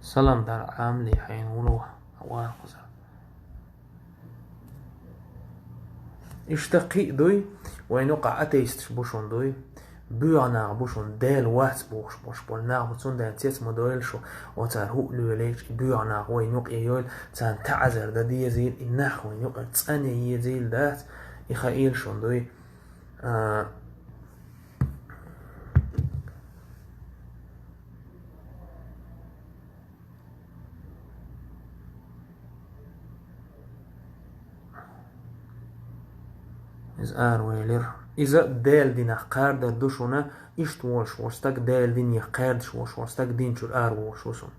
سلام در عاملی حين ولوه واقزة اشتقي دوي وين وقع أتيست بوشون دوي بيانا بوشون ديل وات بوش بولنا بتون دان تيت مدويل شو وتار هو لوليش بيانا وين يوق يول تان تعذر دا دي زيل إنح وين يوق تساني يزيل دات إخايل شون دوي إز ويلر إذا دال دينا قارد دوشونا إشت وش وستك دال دين يقارد شوش وستك دين شو وش وشون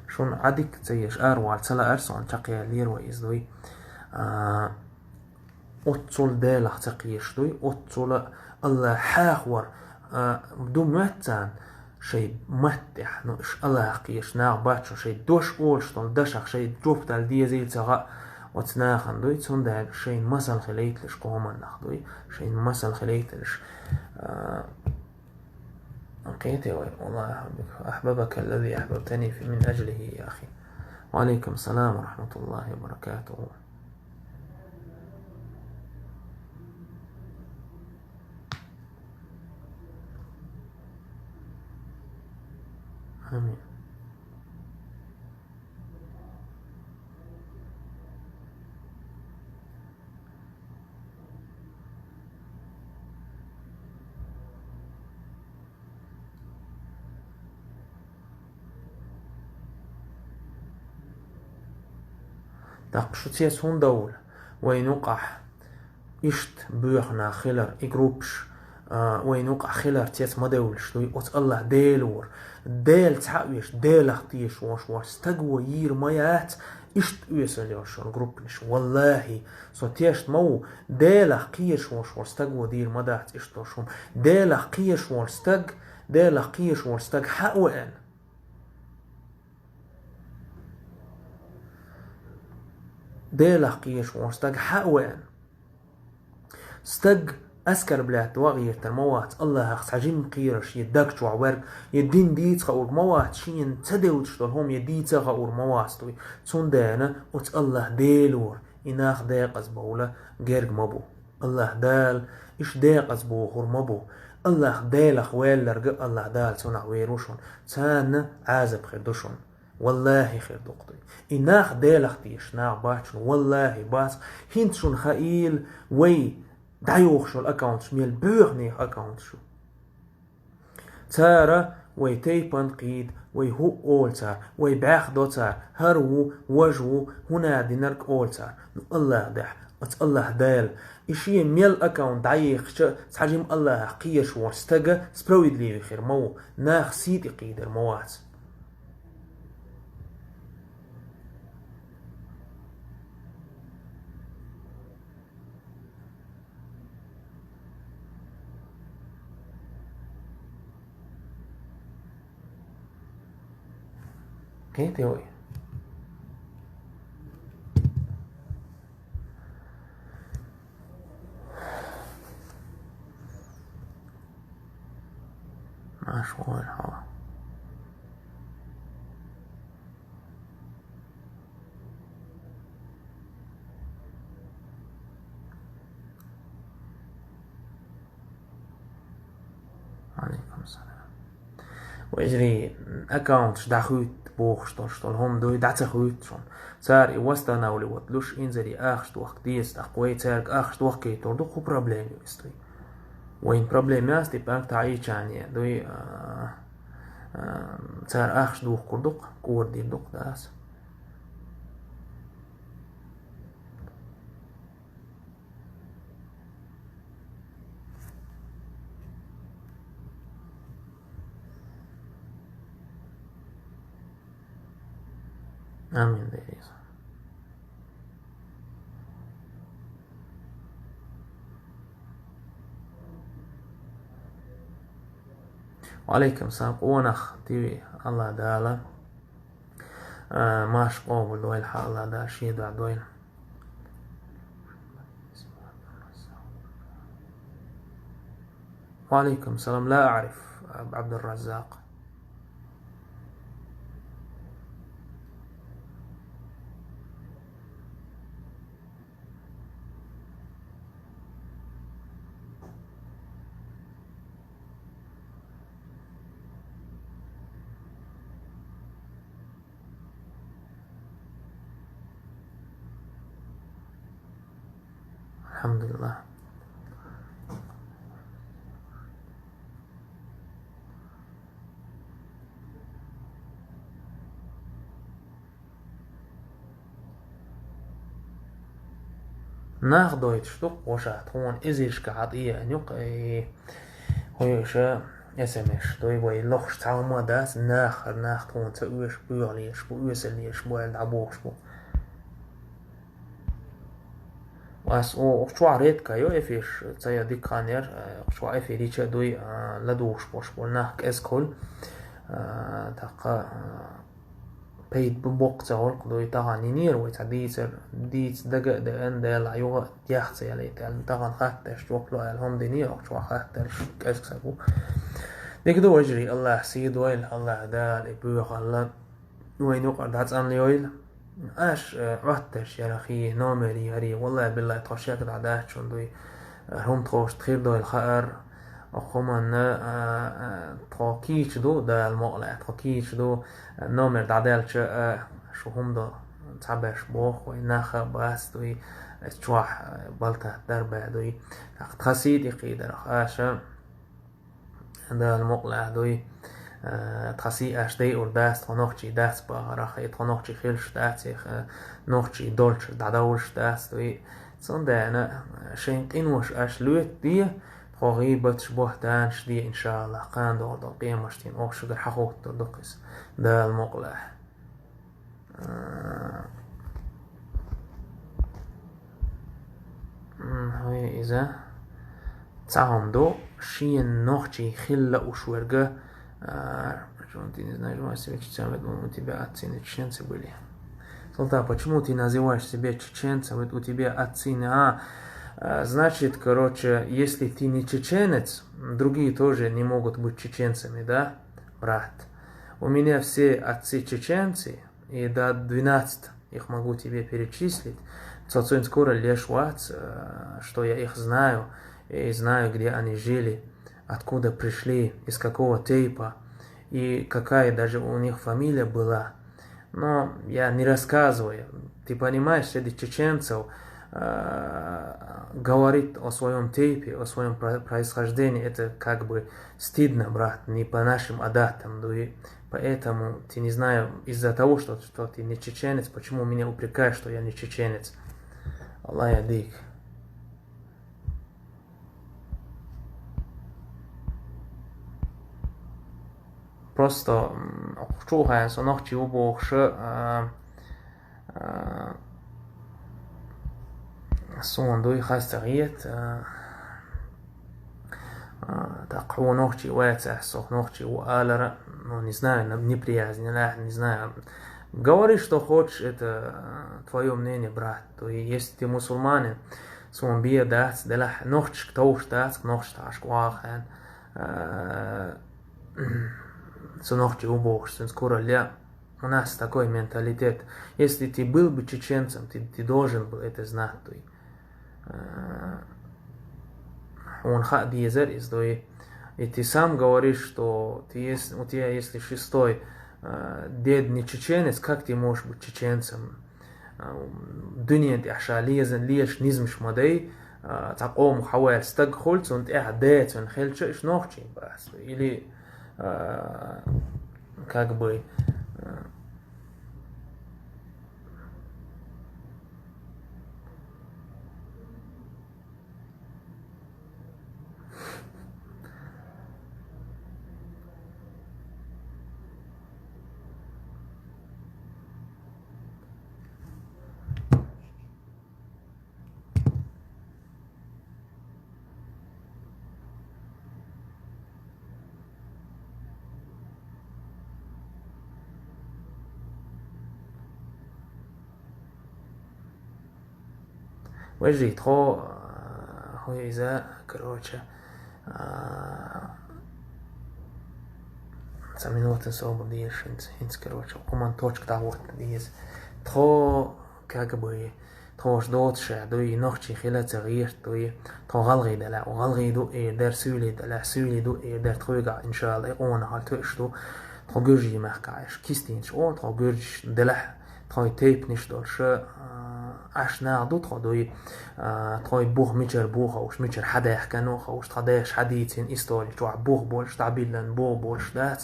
شون عدك تيش والتلا أرسون تقيا لير وإزدوي أتصل دالة تقيش دوي أتصل الله حاخور بدو متان شيء متح نوش الله قيش ناق باتشو شيء دوش أولشتون دشخ شيء جوب تال دي زي تغا وتناخن دوي تون دال شيء مسل خليتلش قوما ناخدوي شيء مسل خليتلش اوكي تيوي والله أحببك الذي أحببتني من أجله يا أخي. وعليكم السلام ورحمة الله وبركاته. آمين. داقشو تيس هون دول وين وقع إشت بيخنا خلر إجروبش وين وقع خلر تيس ما دولش دوي أت الله ديلور ديل تعويش ديل اختيش واش تقوى يير مايات إشت ويسليوشون جروبنش والله سو تيشت مو ديل قيش واش تقوى دير مدات إشتوشون ديل قيش واستق ديل قيش واستق حقوين ديل قيش واستق حقوين استق أسكر بلاد واغير ترموات الله أخس عجين قيرش يدك وعورق يدين ديت خاور موات شين تدوت شتولهم يديت خاور مواتوي تون دانا وت الله ديلور إناخ داقز بولا جرق مبو الله دال إش داقز بوخور مبو الله دال أخوال لرق الله دال تون عويروشون تان عازب خير دوشون والله خير دقطي إناخ دال أختيش ناغ باتشون والله باس هنتشون خائيل وي دايوخ شو الأكاونت ميل بيغنيخ أكاونت شو تارا وي تيبان قيد وي هو أولتار وي بعخ دوتار هرو وجو هنا دينارك أولتار الله دح الله دال إشي ميل أكاونت دايخ شو تحجم الله قيش ورستقى سبرويد لي خير مو ناخ سيدي قيدر موات اوكي تيوي مشغول هوا عليكم السلام وإجري أكاونت داخوت بوخشتوشتول هم دوي دعتا خويتشون سار وستانا ولي وطلوش إنزري آخشت وقت ديست أقوي تارك آخشت وقت كي تردو خو بروبليم يستوي وين بروبليم ياستي بانك تعيش يعني دوي سار آخشت دوخ كردوق كور دي دوق داس آمين ديريز. وعليكم السلام ونخ تيوي الله دالا ماش قوبل دويل حق الله دا شيدا دويل وعليكم السلام لا أعرف عبد الرزاق alhamdulillah. ناخدويت شتوق وشات هون إزيش كعطية نيوق هويش اسمش دوي وي لوخش تعو ما داس ناخ هون تأويش بيغليش بيوسليش بوالد عبوش بو واس او شو عريت كايو افيش تايا دي كانير شو افي ديچا دوي لدوش بوش بو ناخ اسكول تاقا بيت بوقت هولق دوي تاغا نينير ويتا ديت دقا دقان ديال عيوغا دياخت سيالي تال تاغا نخاتش توقلو الهم دينير شو خاتش كاسك سابو ديك دو وجري الله سيد ويل الله دال ابوغ الله وين يقعد داتس ان ليويل اش راتش يا اخي نومري هري والله بالله تخشيك دعدات شون دوي هم تخوش تخير دوي الخير أخومن تراكيش دو دا المقلع تراكيش دو نومر دعدالش شو هم دو تعبش بوخ ويناخ باس دوي تشوح بلته دربه دوي تخسيد يقيد رخاشة دا المقلع دوي تخسي اش دي ارداست تنوخشي داست باغرخي تنوخشي خيلش داتيخ نوخشي دولش دعدولش داست دوي صنده انا شين قينوش اش لويت دي غيبة شبه دانش دي إن شاء الله قان دور دو قيمشتين أو شجر حقوق تردقس دا المقلع هاي إذا تعهم دو شين نوخشي خلة وشورجة جونتي نزناجوا سبيك تسامد у тебя оценит чеченцы были. Солта, почему ты называешь себя чеченцем? Вот у тебя оценка. Значит, короче, если ты не чеченец, другие тоже не могут быть чеченцами, да, брат? У меня все отцы чеченцы, и до 12 их могу тебе перечислить. Цоцин скоро лишь вац, что я их знаю, и знаю, где они жили, откуда пришли, из какого типа, и какая даже у них фамилия была. Но я не рассказываю. Ты понимаешь, среди чеченцев говорит о своем типе, о своем происхождении, это как бы стыдно, брат, не по нашим адатам. Да, и поэтому ты не знаю, из-за того, что ты не чеченец, почему меня упрекаешь, что я не чеченец. Аллах ядик. Просто чухая, что ночи убогши сон دوي خاستغيت تقو نوخشي واتح сох нохчи уалера, ну не знаю, неприязнь, не знаю. Говори, что хочешь, это твое мнение, брат. То есть, если ты мусульманин, сум бия дац, делах нохч ктоуш дац, нохч таш куахан, нохчи убогш, скоро ля. У нас такой менталитет. Если ты был бы чеченцем, ты должен был это знать. Он хадизер из дои. И ты сам говоришь, что у тебя если шестой дед не чеченец, как ты можешь быть чеченцем? Дуния ты аша леш низмш мадей, тaqom хавал стаг хольц und дед он хельче шнохчи бас. Или как бы وجهي هو إذا короче минуты свободы есть, короче, командочка того есть, то как бы то ждут ше, то и ночи хилят загир, то и то галги дала, галги ду и дер сюли ду и дер труга, иншалла, и он халту что, то гуржи махкаеш, кистинч, он то гурж дала, то и тейп не что, ше اش ناخدو تخدوي تخوي بوخ ميتشر بوخ اوش ميتشر حدا يحكنو خوش تخداش حديثين استوري تروح بوخ بولش تعبيلن بوخ بولش دات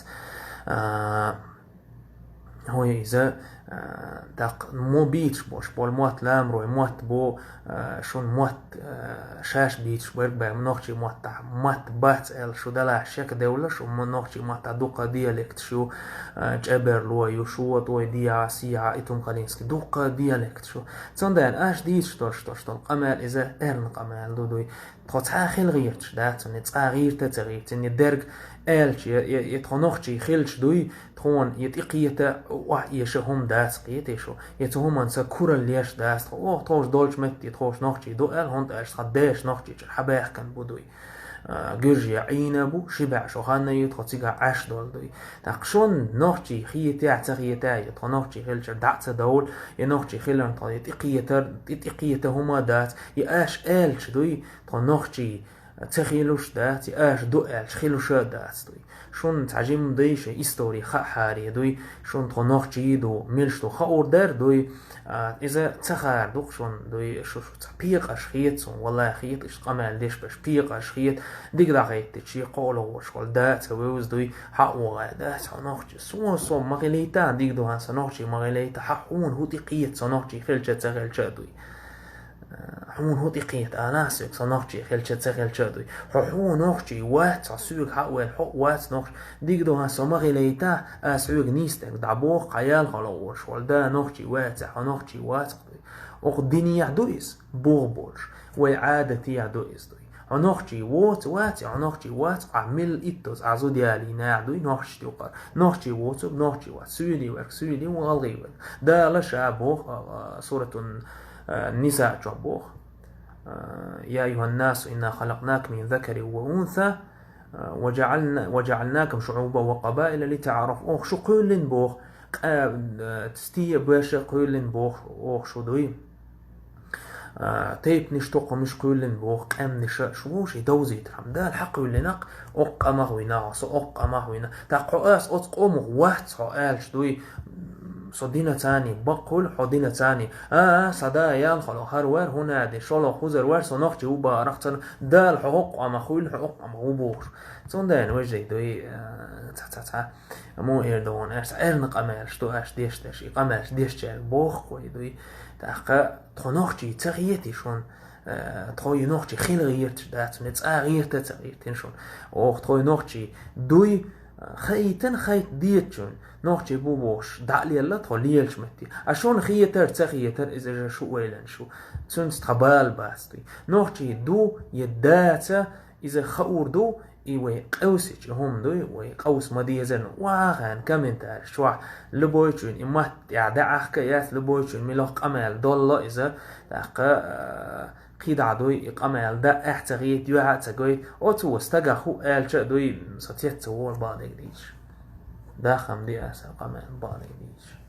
هو إذا داق مو بيتش بوش بول موت لامرو موت بو شون موت شاش بيتش برق بقى منوخشي موت بات ال شو دلا شك دولة شو منوخشي موت دوقة ديالكت شو جابر لو يشو توي ديا سيا إتوم قلينسكي دوقة ديالكت شو تصندان اش ديتش توش قمال إذا إرن قمال دودوي تخوت خيل غيرتش دات نتغير تتغير تني درج الش يتخنوخشي خيلش دوي تخون يتقيتا يشهم داس قيت شو يتهم انسا كورا ليش داس توش دولش مت يتخوش نوخشي دو ال هونت اش خداش نوخشي حباح كان بودوي جرجي عينبو شبع شو خانا يتخوتيغا عش دول دوي تاقشون نوخشي خيتا تغيتا يتخنوخشي خيلش دعت دول ينوخشي خيلن يتقيتا هما دات ياش الش دوي تخنوخشي تخيلوش دات اش دو الش خيلوش دات دوي شون تعجيم ديش استوري خا حاري دوي شون تخنوخشي دو ميلش دو خاور در دوي اذا تخار دوق شون دوي شو بيق اشخيت والله خيت اش قمال ديش باش بيق اشخيت ديك داغيت تشي قولو شغل دات ويوز دوي حق وغادات نوخشي سو مغليتا ديك دو هانسا نوخشي مغليتا حقون هو دقيت سنوخشي خلجة تغلجة دوي حون هو دقيت اناسك سنوخشي خلجة تغلجة دوي حون نوخشي وات سوق حقوال حق وات نوخش ديك دو هانسا مغليتا اسوق نيستك دعبوق قيال خلو شغل دا نوخشي وات نوخشي وات وقديني يعدويس بوربولش وعادتي يعدويس دوي عنوخشي وات عنوخشي وات عمل إتوز عزو ديالي ناعدوي نوخشي وقار نوخشي وات نوخشي وات سولي وغلغي دا لشا بوخ سورة النساء جبوخ يا أيها الناس إنا خلقناك من ذكر وأنثى وجعلناكم شعوبا وقبائل لتعارفوا شو قولن بوخ تستيه باش قولن بوخ شو دوي تيب نشتوق مش قولن بوخ قام نشا شوش يدوزي ترام دا الحق ولنق أمغوينا أمغوينا تاقعاس أتقوم واحد سؤال شدوي صدينا تاني بقول حدينا تاني صدا ينخلو هرور هنا دي شلو خوزر ور سنوخ جوبا رختن دال حقوق أما خويل حقوق أما غوبوش صندان وجه دوي تا مو إردوان إرنق أمال شتو أش ديش تشي قماش ديش تشي بوخ كوي دوي تاقا تخنوخشي تغييتي شون تخوي نوخشي خيل غيرتش دات نتس غيرت تغيرتين شون تخوي نوخشي دوي خيتن خيت ديتشون نوخشي بوبوش دعلي الله تخليلش متي عشان خيتر تخيتر إذا شو ويلن شو تسنس تقبال باستي نوخشي دو يداتا إذا خور دو إيوه قوسيش هم دوي وقوس مديزن واغان كمنتار شوع لبويتشون إمات يعدع حكايات لبويتشون ملوك أمال دولة إذا قيد عدوي إقامال دا احتغيت يوها تقوي أوتو استقا خو آلشا دوي ستيت تور بالك ديش داخم دي أسا قامال بالك ديش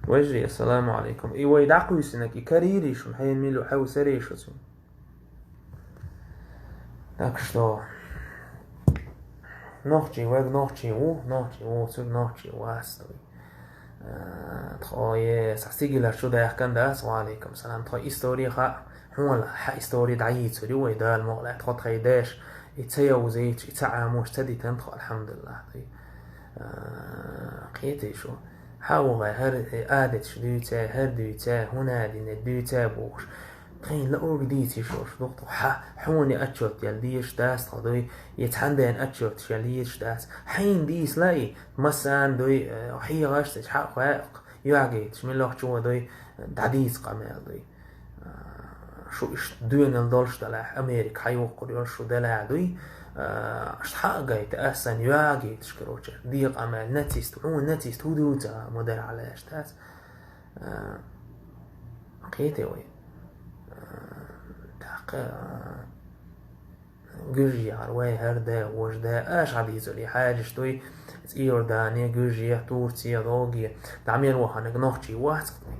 وجري السلام عليكم إيوه يدعقوا يسنك يكاريري شون حين ميلو حاو سريش وسون داكشتو نوخشي ويق نوخشي و سوق نوخشي واستوي تخوي سحسيجي لشو دا يحكن داس وعليكم السلام تخوي إستوري خا هون حا إستوري دعيت سوري ويدا المغلا تخوي تخيداش يتسيوزيش يتعاموش تدي تنتخو الحمد لله قيتي شو حاوغا هر آدت شدوتا هر دوتا هنا دين دوتا بوش خين لأوغ ديتي شوش دكتو حوني أتشوت يالديش داس خدوي يتحندين أتشوت يالديش داس حين ديس لاي مسان دوي وحي غاشتش حق واق يعجيت شميلوح شو دوي دعديس قامل دوي شو إش دوين الدولش دلاح أمريك حيوق ريول شو دلاح دوي اشتحقاي تأسن يواجي تشكروش ديق أمال نتيست نتيست هدوتا مدر على اشتاس قيتي وي تحقا جوجي عروي هردا وجدا اش عديزو لي حاجة شتوي تيور داني جوجي تورتي روغي تعمير وحانك نوخشي واسقني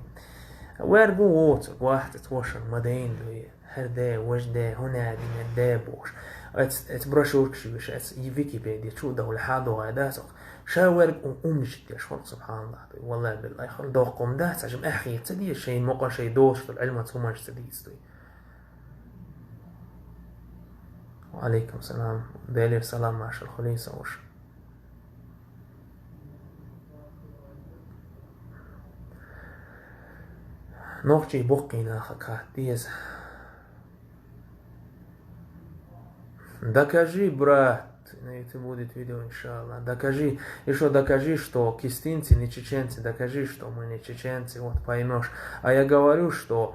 وارجو ووت واحد توشر مدين لوي هردا وجدا هنا دي مدابوش ات براشوركش بش ات ويكيبيديا شو دولة حادو غاداتك شاور أمشت يا شفر سبحان الله والله بالله يخل دوقهم ده تعجب أخي تدي شيء موقع شيء دوش في العلم تسمى تدي وعليكم السلام دالي السلام مع الخليصة وش نوختي بقينا خكات ديز Докажи, брат, это будет видео, иншаллах. Докажи, еще докажи, что кистинцы не чеченцы, докажи, что мы не чеченцы, вот поймешь. А я говорю, что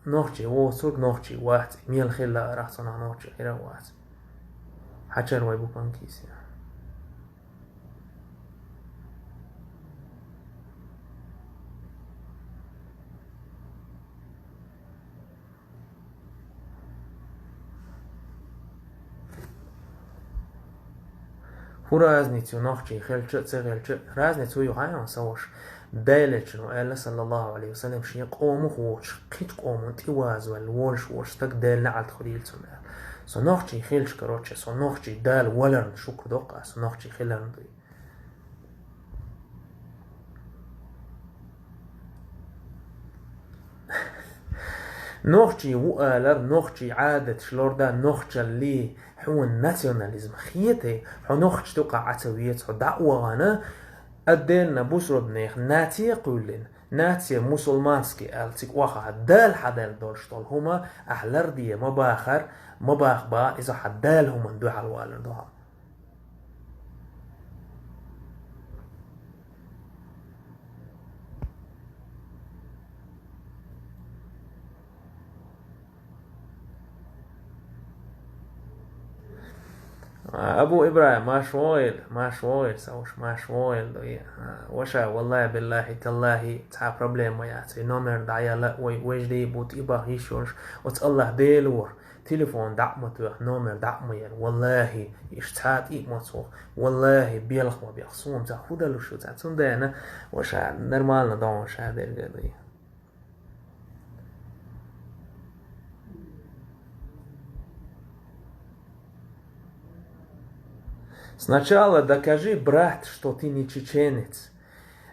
ногчи, сук ногчи, ват, мил хилла, рахсана ногчи, хира ват. Хачар вайбу панкиси. разницу ногчи хелче цегелче разницу юхайон савош دايلتشنو قال صلى الله عليه وسلم شيء قوم خوش قيت قوم تواز والولش وش تك دال نعل خليل سمع صنوختي خيلش كروتش صنوختي دال ولرن شكر دقة صنوختي خيلرن دي نوختي وقالر نوختي عادة شلوردا نوختي اللي حو الناسيوناليزم خيتي حو نوختي توقع عتويت حو دعوة غانا أدينا بوسرود نيخ ناتي قولين ناتي مسلمانسكي ألتك واخا دال حدال دولشتول هما أحلر دي مباخر مباخبا إذا حدال هما ندوح الوالر دوها أبو إبراهيم ما شويل سوش ما شويل وشا والله بالله تالله تها بروبليم وياتي نومر دعيا لا ويجدي بوت إبا هيشوش وت الله ديلور تليفون دعمته نومر دعمير والله يشتات إيماتو والله بيلخ ما بيخصوم تاخد له شو تاتون دينا وشا نرمالنا دون شا دير Сначала докажи, брат, что ты не чеченец.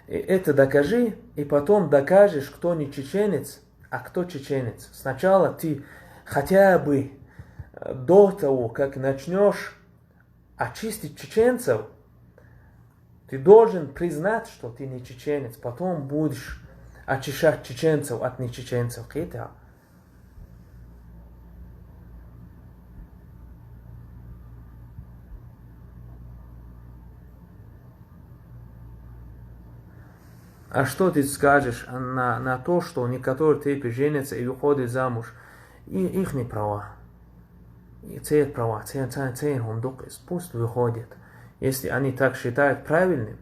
И это докажи, и потом докажешь, кто не чеченец, а кто чеченец. Сначала ты хотя бы до того, как начнешь очистить чеченцев, ты должен признать, что ты не чеченец. Потом будешь очищать чеченцев от нечеченцев. Это А что ты скажешь на то, что некоторые типы женятся и выходят замуж? И их не права. И цеет права, цеет хундукис. Пусть выходят. Если они так считают правильным,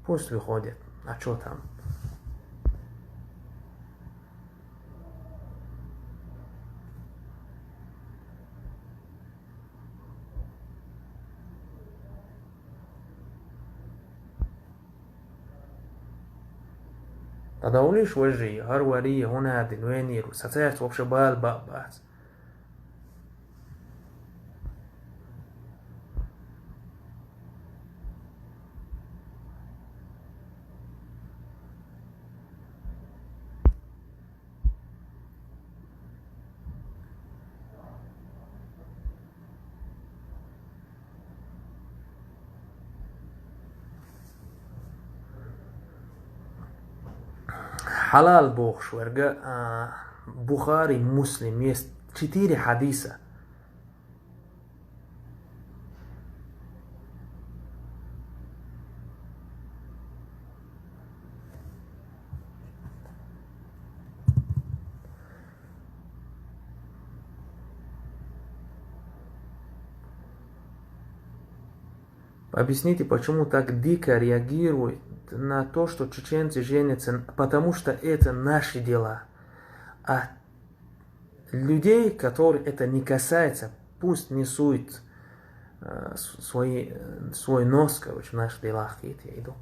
пусть выходят. А что там? تداوليش وجهي هروري هنا دلواني رساتات وبشبال بقبات Халал Бог шверга Бухари Муслим есть 4 хадиса. Объясните, почему так дико реагируют на то, что чеченцы женятся, потому что это наши дела. А людей, которые это не касается, пусть несут свой нос, короче, в наших делах, какие-то идут.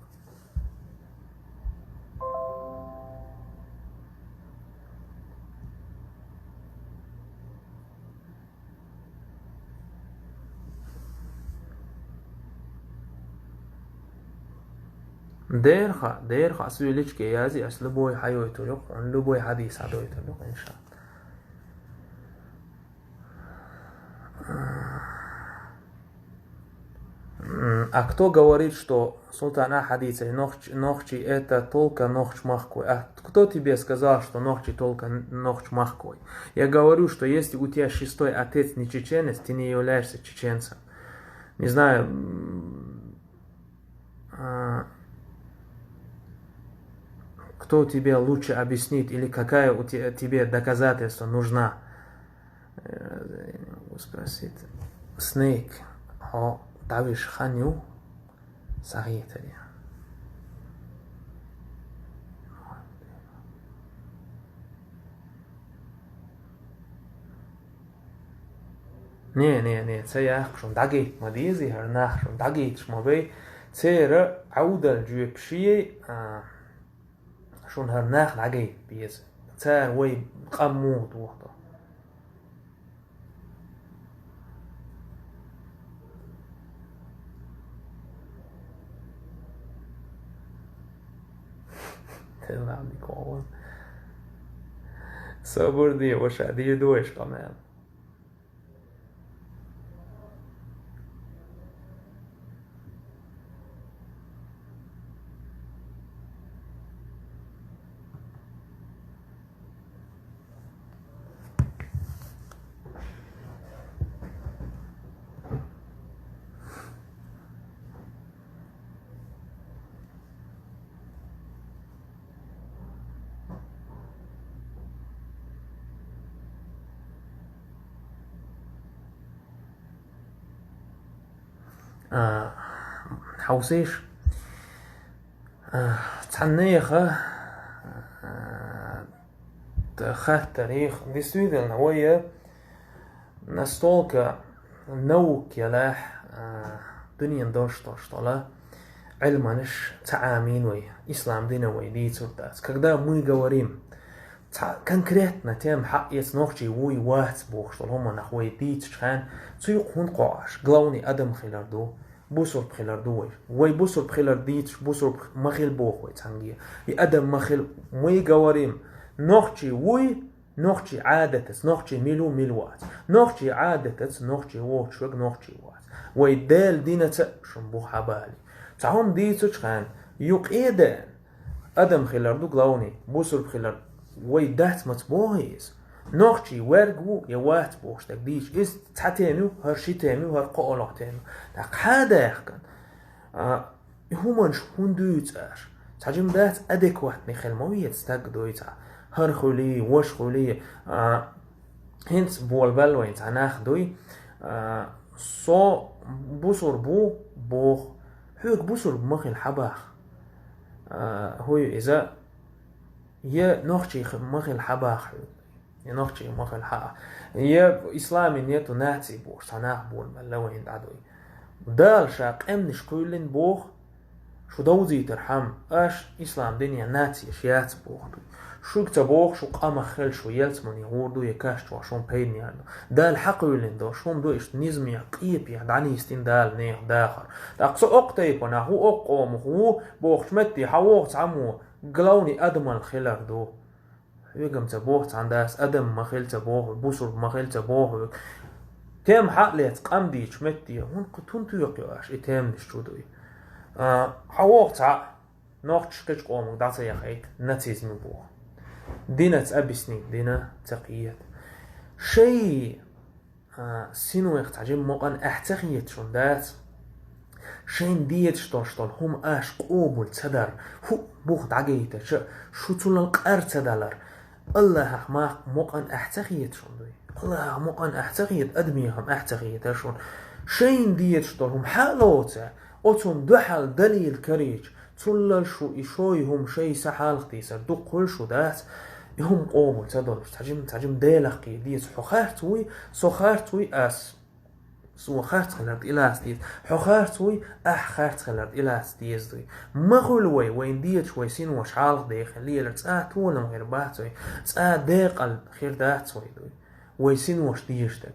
دير خا سويلش كي يازي أسلوبه حيوي تلوق ونلوبه حديث عدوي تلوق إن شاء الله. А кто говорит, что султана хадиса ногчи это только ногч махкой? А кто тебе сказал, что ногчи только ногч махкой? Я говорю, что если у тебя шестой отец не чеченец, ты не являешься чеченцем. Не знаю, кто тебе лучше объяснит или какая у тебя, тебе доказательство нужна. Спросит. Снейк. Давиш ханю сагитали. Не, цеях шон дагит мадизи харнах шон дагит шмабей цера аудал джуепшие شون هرناخ العجيب بيز تار وي قمود وحده تلعب بيكون صبر دي وش دي دوش كمان حوسيش تعنيخة تخات تاريخ действительно هو настолько نوك يلاح دنيا دوشتو شطولا علمانش تعامين وي إسلام دينا وي دي تردات когда мы говорим конкретно тем حقيت نوخشي وي واحد بوخشتول هما نخوي دي تشخان تيقون قاش главный أدم خلاردو بوسر بخلاردو وي بوسر بخلارديتش بوسر مخيل بوخ وي تانجي أدم مخيل مي قواريم نوخشي وي نوخشي عادتس نوخشي ميلوات نوخشي عادتس نوخشي ووتشوك نوخشي وات وي دال دينا شنبو حبالي تعهم دي تشخان يقيدان أدم خلاردو главный بوسر بخلاردو وي دات متبوهيز نوخشي ورقو يوات بوش تقديش إس تحتينو هرشي تينو هرقولو تينو تاق هذا يحكن هومنش هندويت اش تحجم دات أديكوات نخل موية تستقدويت هر خولي وش خولي هنت بول بلوين تناخدوي صو بوصر بوخ هيك بوصر بمخي الحباخ هو إذا يا نوخشي مخي الحباخ يا نوخشي مخي الحباخ يا إسلامي نيتو ناتي بوش تناخ بول بلوين دادوي دال شاق امنش كلن بوخ شو دوزي ترحم اش اسلام دنيا ناتي اشيات بوخ شو كتبوخ شو قام خل شو يلتمن يغوردو يكاش تو شون بين يعني دال حق ولن دو شون دو اش نظم يقيب يعني استين دال نيخ داخر اقصى اقتي بنا هو اقوم هو بوخ شمتي حوخ تعمو قلوني ادم الخلر دو يقم تبوخ عنداس ادم مخيل تبوخ بوسر مخيل تبوخ تيم حقلت قمدي شمتي هون كتون تيقياش اتيم نشتودوي حوق تاع نوختش كش قوم داتا يخيت نتيز من بوه دينا تأبسني دينا تقيت شيء سينو يختعجب موقن احتقيت شون دات شين ديت شتوشتول هم اش قوبل تدر هو بوخ دعقيت شو تول القر تدلر الله ما موقن احتقيت شون دوي الله موقن احتقيت ادميهم احتقيت شون شين ديت شتولهم حالوته اوتون دحل دليل كريج تولل شو يشويهم شي سحالختي سردو كل شو دات هم قوموا تدور تحجم ديلقي ديت حخارتوي سخارتوي اس سو خارت خلرد إلاس ديت حخارتوي خارت خلرد إلاس ديز دوي مغلوي وين ديت شوي سين وش عالق ديخ اللي لرتساعت ولا مغير باتوي تساعت ديق الخير داتوي دوي ويسين وش ديشتك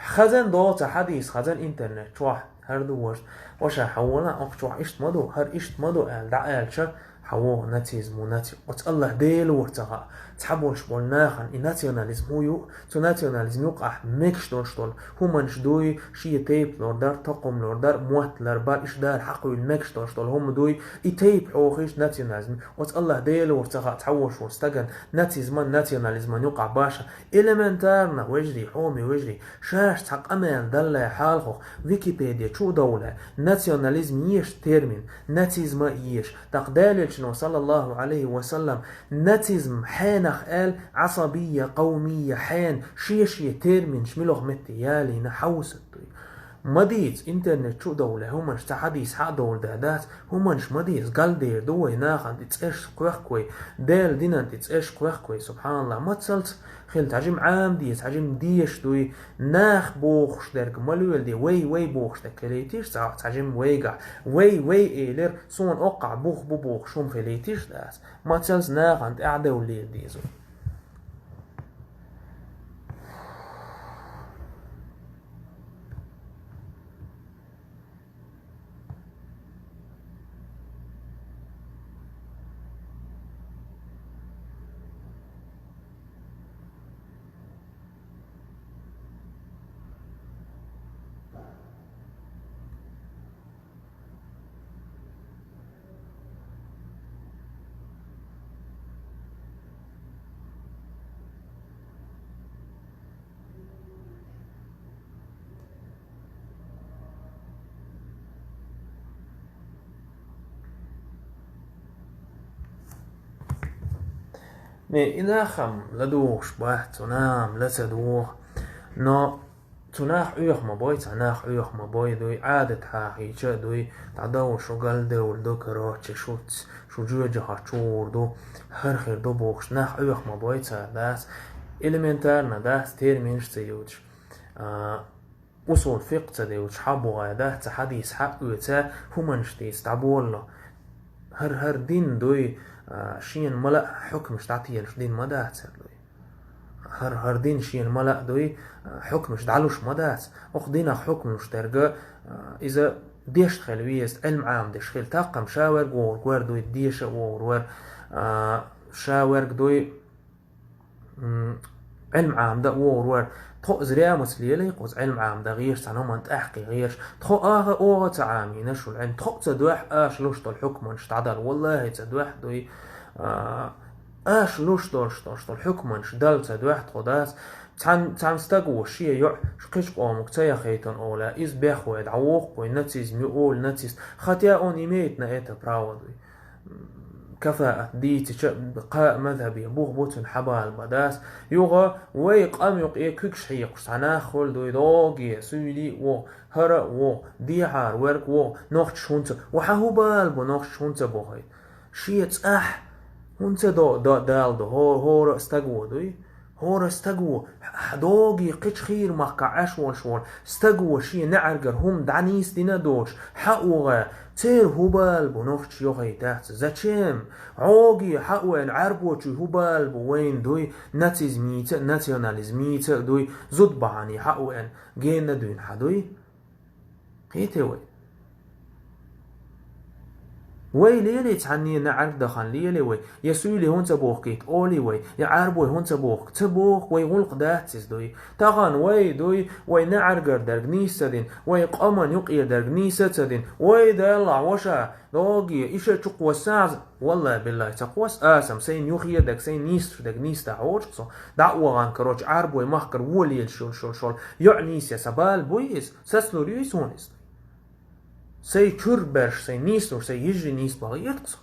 خزن دوتا حديث خزن انترنت شواح هر دوش وشا حولا أقشوا إشت مدو هر إشت مدو آل دا آل شا حوو ناتيز مو ناتي وت الله ديل ورتغا تحبونش بول ناخن الناسيوناليزم هو يو تو ناسيوناليزم يوقع ميكش دول هم دوي شي تيب لوردار تقوم لوردار موت لربار إيش دار حقو الميكش دول هم دوي يتيب حوخيش ناسيوناليزم وت الله ديل ورتغا تحوش ورستغن ناتيزمان ناسيوناليزم يوقع باشا إلمنتارنا وجري حومي وجري شاش تحق أمان دل حالخو ويكيبيديا شو دولة ناسيوناليزم يش تيرمين ناتيزم يش تقدال شنو صلى الله عليه وسلم ناتيزم حانخ قال عصبية قومية حان شي تيرمين شملوغ متيالي نحوست مديت انترنت شو دولة همش تحديث حق دول دادات همش مديت قال دير دوي ناخن تتساش كوي ديل دينا تتساش كوي سبحان الله ما تصلت خيل تعجم عام دي تعجم ديش دوي ناخ بوخش درك مالويل دي وي بوخش تكليتيش تعجم ويقع وي ايلر صون اوقع بوخ شوم خليتيش داس ما تصلت ناخن قاعدة وليل ديزو إذا خم لدوش بحت ونام لسدوخ نو تناخ عيوخ مبوي تناخ عيوخ مبوي دوي عادة حاحي دوي تعدو شو قال دول دو كروتش شو جوجة هاتشور دو هر خير دو بوخش ناخ عيوخ مبوي تاداس إلمنتارنا داس تيرمينش تيوش أصول فقه تديوش حابو غادا تحديث حق ويتا همانش تيستعبول له هر دين دوي شين ملأ حكمش تعطيلش دين مدات دوي هر دين شين ملأ دوي حكمش دعلوش مدات دينا حكمش ترجع إذا ديش خلويست علم عام ديش خيل تاقم شاور ور دوي ديش ور شاور دوي علم عام دا ور تخو زريا مسليلي قوز علم عام دا غيرش تعنوما تحقي غيرش تخو اوغا تعامي نشو العلم تخو تدوح لوش طول حكم انش تعدل والله تدوح دوي لوش طول حكم انش دل تدوح تخوداس تعم ستاقو شي يع شقيش قومك تايا خيطان اولا إز بيخو يدعووق بوي نتيز ميقول نتيز خاتيا اون ايميتنا ايتا براو دوي كفاءة دي بقاء مذهبي بوغ بوتن حبال بداس يوغا ويقام يقى كيكش حيق سناخل دوي دوغي سويلي و هرا و ديعار ورك و نوخت شونت وحاهو بالبو نوخت شونت بوغي شيت هونت دال دو هورا استقوى دوي هورا استقوى دوغي قيش خير مقع شوال استقوى شي نعرقر هم دعنيس دينا دوش حقوغا تير هبال بنوخش يوغي تحت زاتشيم عوغي حقوين عربوشي هبال بوين دوي ناتيزميت ناسيوناليزميت دوي زود بعني حقوين جينا دوين حدوي قيتوي وي ليلي تعني نعرف دخان ليلي وي يسولي هون تبوخ كيت اولي وي يعربوي هون تبوخ وي غلق داتس دوي تغان وي دوي وي نعرقر درقنيسة دين وي قامان يقير درقنيسة دين وي دالله وشا دوغي إشا تقوى الساعز والله بالله تقوس آسم سين يخير دك سين نيس دعوش دعوة غان كروش عربوي محكر وليل شول يعنيس يا سبال بويس سسلو ريس هونست سي تشربرش سي نيستور سي يجري نيس باغي يرقص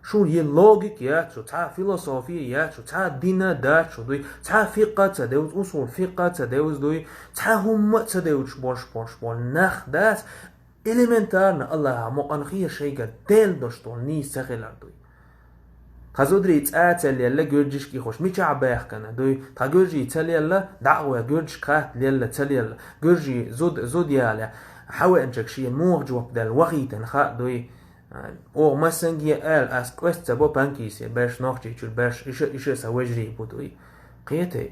شو هي اللوجيك يا شو تاع فيلوسوفيا يا شو تاع دينا دات شو دوي تاع فقه تداوز اصول فقه تداوز دوي تاع هم تداوز بول نخ دات إليمنتارنا الله مقان خير شيء دل داشتول نيس سخيلار دوي خزودري تاعتل يلا جورجيش كي خوش ميچ عباخ كنا دوي تا جورجي تل يلا دعوه جورج كات يلا تل يلا جورجي زود يالا حاول انجك شيء موغ جواب دال وغيتن خا دوي او مسنجي ال اس كويست بو بانكيسي باش نوخجي تشل باش ايش سوجري بودوي قيتي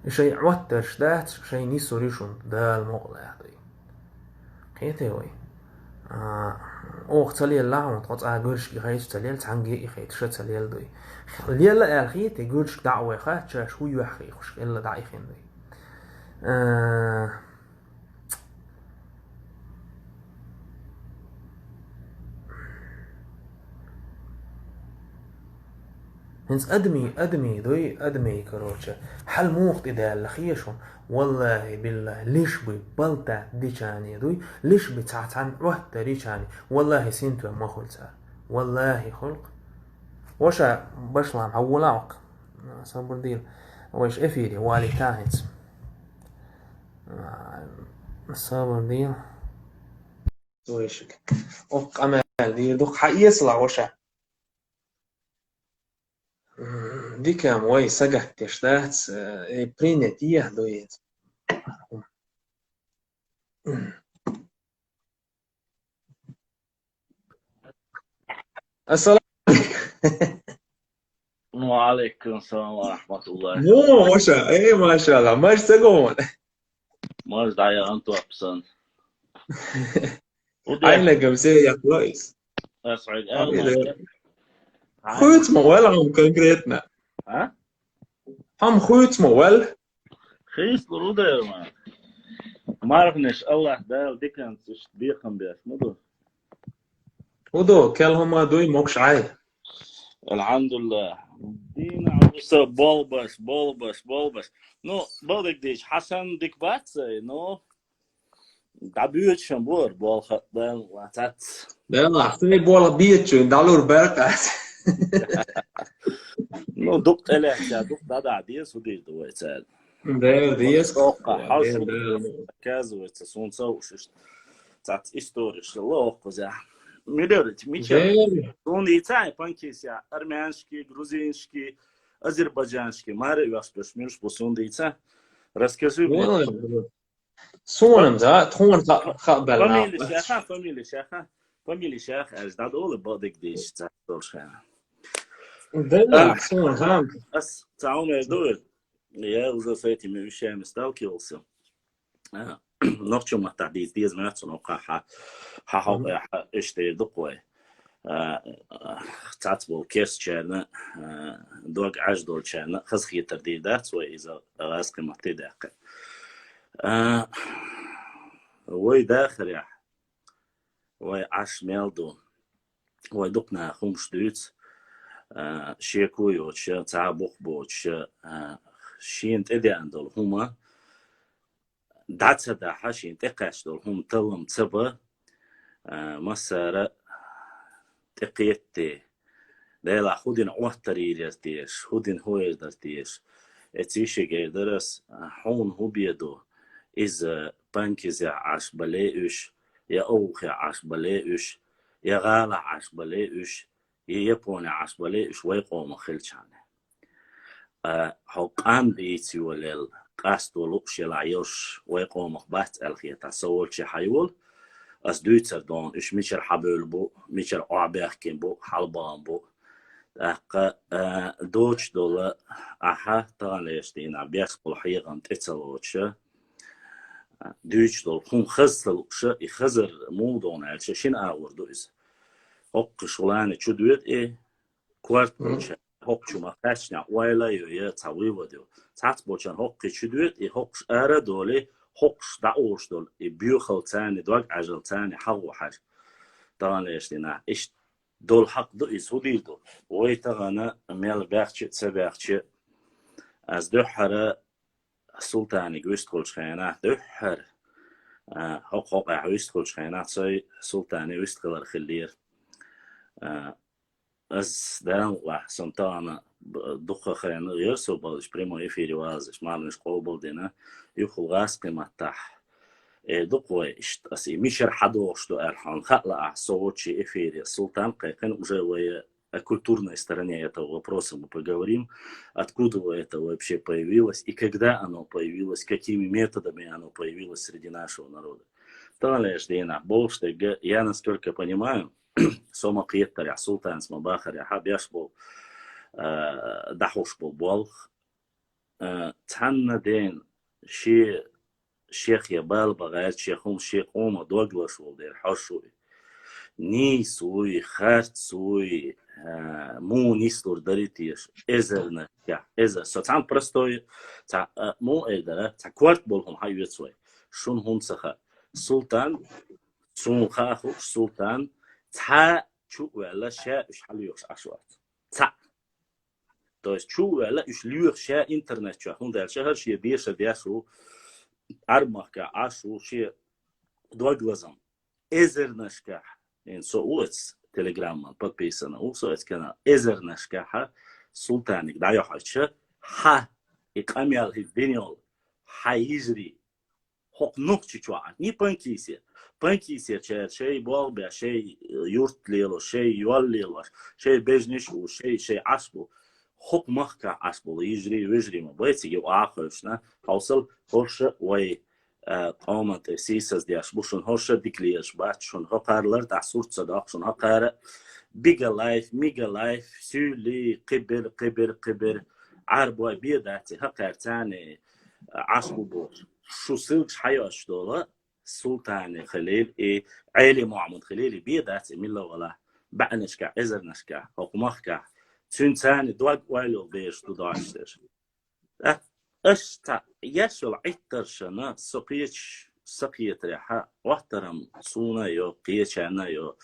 شيء عوترش دات شيء نيسوريشون دا المغلا يعني قيتي وي اوخ تليل لا وتقطع غورش كي خيش تليل تانجي خيت شت تليل دوي ليلا الخيت غورش دعوه خات شو يحخي خش الا دعي خين دوي هنس ادمي دوي ادمي كروتشا حل موخت اذا لخيشون والله بالله ليش بي بلتا ديشاني دوي ليش بتاعتان وقت ديشاني والله سينتو ما خلصا والله خلق وشا بشلام حولاق صبر ديل وش افيدي والي تاهنس صبر ديل ويشك اوق امال ديل دوق حقيقة صلا وشا دي كام وي سجح تشتات برينتيه دويت السلام وعليكم السلام ورحمة الله. مو وشا ايه ما شاء الله ماش تقول ماش دعيا أنتو أبسن. عينك قمسية يا كويس أسعد أهلا. خويت موال هم كونكريتنا ها؟ هم خويت موال خيس برودة ما عرفناش الله دال دي كانت بيقم بيش مدو. ودو كلهم دوي موكش عاي الحمد لله. دينا عروسة بولبس. نو بودك ديش حسن ديك باتسي نو. دعبيوت شنبور بول خط دال واتات. دال احسني بولا بيتشو دالور بركات نو دقت إليه يا دقت هذا عديس وديش دويتال. دال ديس توقع حاصل كذا وتصون سوش تاعت إستوريش الله قزح ميدورت ميشل سوني تاعي بانكيسيا أرميانشكي غروزينشكي أذربيجانشكي ماري واش ميرش بوسوندي تاع راسكازو سونم ذا تخون خبل فاميلي شيخ أجداد أول بادك ديش تاع دولشان دال سون هم أس تعاون يدور يا وزفاتي من وشام ستالكي also nog tjoma ta dies minutes nog ha اشتري دقوي تعتبر كيس شان دوق عجدول شان خزخي ترديدات وإذا غاسق متي داق وي داخل يا وي عش ميلدو وي دقنا خمش دوت شيكوي وش تعبق بوش شينت إدي عندول هما دعت هذا حاشين تقاش دول هم تلم تبا مسارة تقيتي دايلا خودين اوتري يرتيش خودين هو يرتيش اتيشي جيدرس حون هو بيدو إذا بانكيزي عش بلايش يا أوخي عش بلايش يا غالة عش بلايش يا يابوني عش بلايش ويقوم خلشانه حقان بيتي وليل قاست ولوش يلعيوش ويقوم بات الخيطة سوول شي حيول أس دويتر دون إش ميشر حبول بو ميشر أعباكين بو حلبان بو دوش دولا أحا تغاليش دينا بيخبو حيغان تتلوش دوش دول خون خزلوش يخزر مودون عالش شين آور دويز حق شغلاني شو دويت إيه كوارت بوش حق شو مخاشنا ويلا يو تاوي وديو تعت بوشان حق شو دويت إيه حق آرا دولي حقش دعوش دول بيوخل تاني دوق عجل تاني حغو حاج طبعا ليش دينا إيش دول حق دو إزهودي دول ويتغانا ميل باختش تسباختش از دوحرة سلطاني قويست كل شخينا دوحر حق عويست كل شخينا تسوي سلطاني ويست كل الخلير از دان وحسن طانا دخة خينا يرسو بالش بريمو يفيري وازش مالنش قوبل دينا يخل غاس قيمة تح دقوة اشت أسي ميشر حدوش دو أرحان خلق صوتشي إفيري السلطان قيقن уже культурной стороне этого вопроса мы поговорим, откуда это вообще появилось и когда оно появилось, какими методами оно появилось среди нашего народа. Я, насколько понимаю, сома تحنا دين شي شيخ يبال بغايت شيخهم شيخ قوم دوغلاش ولدير حشوي نيسوي خارتسوي مو نيسلور داريتيش إزرنا يا إزر سوتان برستوي تا مو إدرا تا كوارت بولهم هاي يتسوي شون هم سخا سلطان سون خاخو سلطان تا شو ولا شاء إيش حليوش عشوات تا то есть شو ولا إيش ليوش شاء إنترنت شو هم ده شهر شيء بيش بيشو أرمخ عشو شيء دوغلازم إزرناشكح إن سووتس تليجرام подписано وسووتس كنا إزرناشكح سلطانك دايو حشة ها إقاميال هيفينيول حيجري حق نقطة شوعة ني بانكيسية شيء بول بيا شيء يورت ليلو شيء يول ليلو شيء بيجنش وشيء عصبو حق مخكا عصبو يجري ويجري ما بيتي يو آخرشنا حوصل هرشة وي قامت سيساس دياش بوشون هرشة ديكليش باتشون هقارلر تحصورت صداقشون هقار بيجا لايف ميجا لايف سولي قبر عربوا بيداتي هقار تاني عصبو بوش شو سلج حيوش دولا سلطاني خليل عيلي محمد خليلي بيداتي ملا ولا بعنشكا إزرنشكا حقمخكا تنتاني دوغ وايلو بيش دوداشتر أشتا يشل عترشنا سقيت ريحة واحترم صونا يو قيشانا يو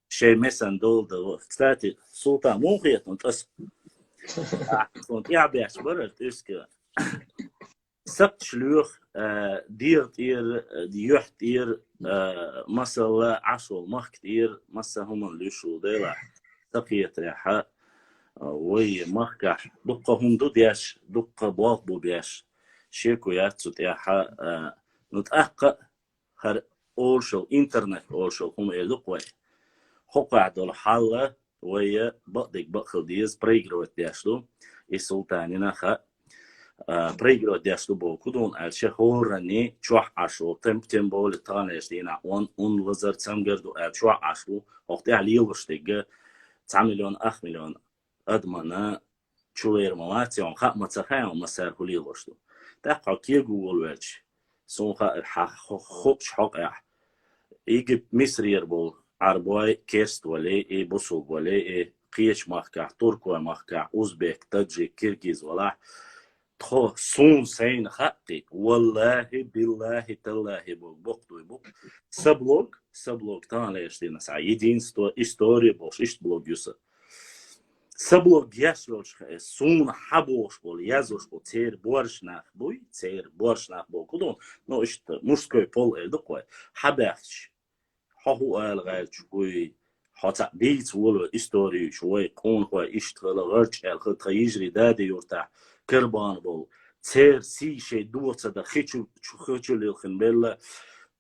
شيء مثلا دول فتاتي سلطان مو قيتن تس كنت يعبيش برد اسكا سقط شلوخ دير ديوح دير مثلا عشو مخ كتير مثلا هم الليشو ديلا سقيت ريحة وي مخكح دقة هم دودياش دقة باق بياش شيكو ياتسو تياحا نتأحق هر أورشل إنترنت أورشل هم إيدوك وي حقا دول حالة وي بقدك بقل ديز بريقرو دياشلو السلطانينا خا بريقرو دياشلو بوكودون ألشي هوراني چوح عشو تمبو لطانيش دينا اون وزر تمگردو چوح عشو وقتی عليل بشتگه 9 مليون 8 مليون أدمنا شوير مواتيون خا متخايم مسار هولي وشتو تقع كي جوجل ويتش سون خا خوش حق يجيب مصر يربو عرباي كيست ولا بوسو ولا قيش مخكع تركو مخكع أوزبك تاجيك كيرغيز ولا تخو سون سين خطي والله بالله تالله بوك سبلوغ تانليش دينا سعيدين استوري بوش إشت بلوغ يوسف سبلوغ ياسلوش سون حبوش بول يازوش بول تير بورشناخ بوي كودون نو إشت مشكوي بول إدقوي حباخش حهو غالش بوي حتى بيت ولو استوري شوي قون هو إشت غلغرش الخط يجري دادي يرتاح كربان بول تير سي شي دوت دا خيتشو للخنبيلا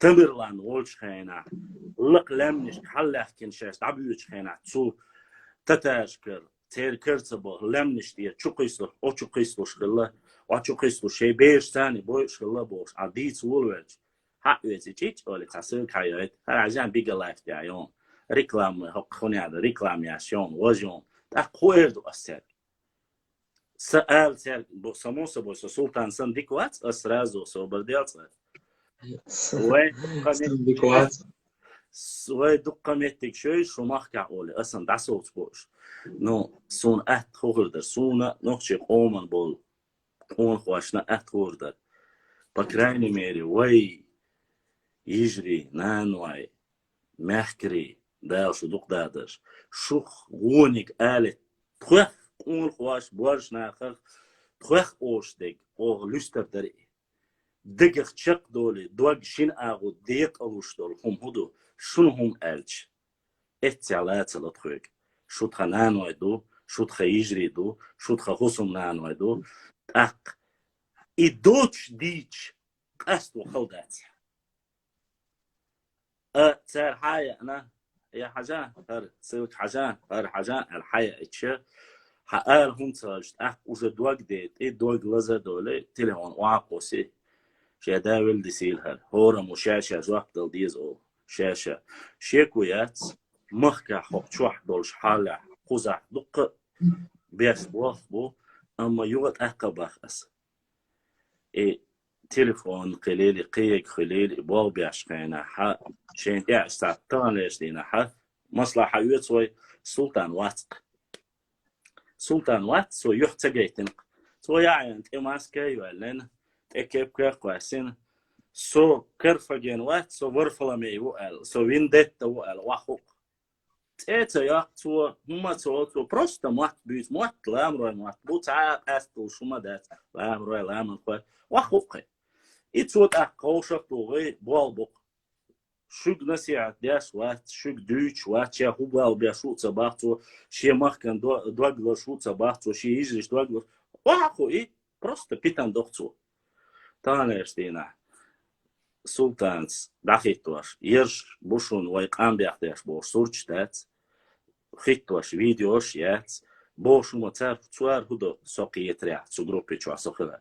تمرلان ولش خينا لق لمنش حلح كنشاش تعبيوش خينا تسو تتاشكر تير كرتبو لمنش دي تشوقيسلو او تشوقيسلو شغله او تشوقيسلو شي بيش تاني بوي شغله بوش عديت ولوج حق يتيتش ولا تحسن كايوت عشان بيجا لايف دايون ريكلام حق خوني هذا ريكلامياسيون وجون تاكويردو أستاذ سأل سأل بوساموس بوس سلطان سنديكوات أسرازو سوبرديالس وين ديكوات سوي دقة ميتك شوي شو مخكع أولي أصلا دعسوت بوش نو سون هوردر سونا نوخشي قومن بول قون خواشنا هوردر بكرايني ميري وي يجري نانواي محكري داش ودق دادش شوخ غونيك آلت تخوخ قون خواش بورش ناخخ تخوخ أوشتك أو لستر دري دقيق تشق دولي دوغ شين آغو ديق أوش دول هم هدو شنو هم ألش اتعالات لطخوك شو تخنان ويدو شو تخيجري دو شو تخصم نان ويدو أق إدوش ديش قصدو خلدات تسار حايا أنا يا حاجان هر سوك حاجان هر حاجان الحايا اتشا حقال هم تاجت أق وش دوغ ديت دوغ لزر دولي تليفون واقوسي شاداول ديسيل هر هورا مشاشة زوق دل ديز أو شاشة شيكويات مخكا حق شوح دولش حالة قزح دق بيش بوخ بو أما يوغت أقبخ أس تليفون قليل قيق قليل بول بيعشقينا حا شين ساعة تانيش دينا حا مصلحة يوتوي سلطان وات سو يحتاجيتن سو يعني تماسكا يولن تكيب كواسين سو كرفجين وات سو ورفلمي وقال سو ويندت وقال وحوق تيتا يقتو هما تو просто مات بيت مات لامرو مات بوتا قاستو شما دات لامرو لامن كو وحوق إتوت أقوشك توغي بوالبوك شوك نسيعت داس وات شوك دوش وات شا هو بيشوت صباحتو شي مخكن دوغلر شوت صباحتو شي يجريش دوغلر وحقو просто بيتان دوغتو تانا يشتينا سلطانس داخيتوش يرش بوشون ويقام بيحتاش بوش سورج دات خيتوش فيديوش يات بوشو متعرف توار هدو سوقي يتريح سو جروبي چوا سوخلا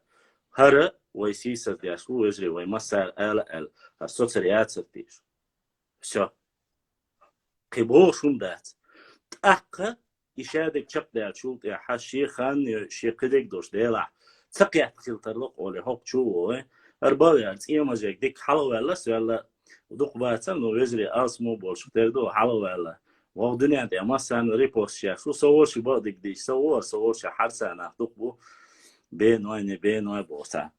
هر ويسيسر دياشو ويجري ويمسار ال السوتريات ستيش все قبوشون دات أقا إشادك شق دات شولت يا حشي خان شي قدك دوش ديلا تقيا تخيلترلق ولي هوك شو أربعة إيما جاك ديك حلو ولا سولا ودوق باتن نو يجري أسمو بولش تردو حلو ولا والدنيا دي مثلا ريبوست شا شو صور شي بعدك دي صور شي حرسانة دوق بو بين بوسا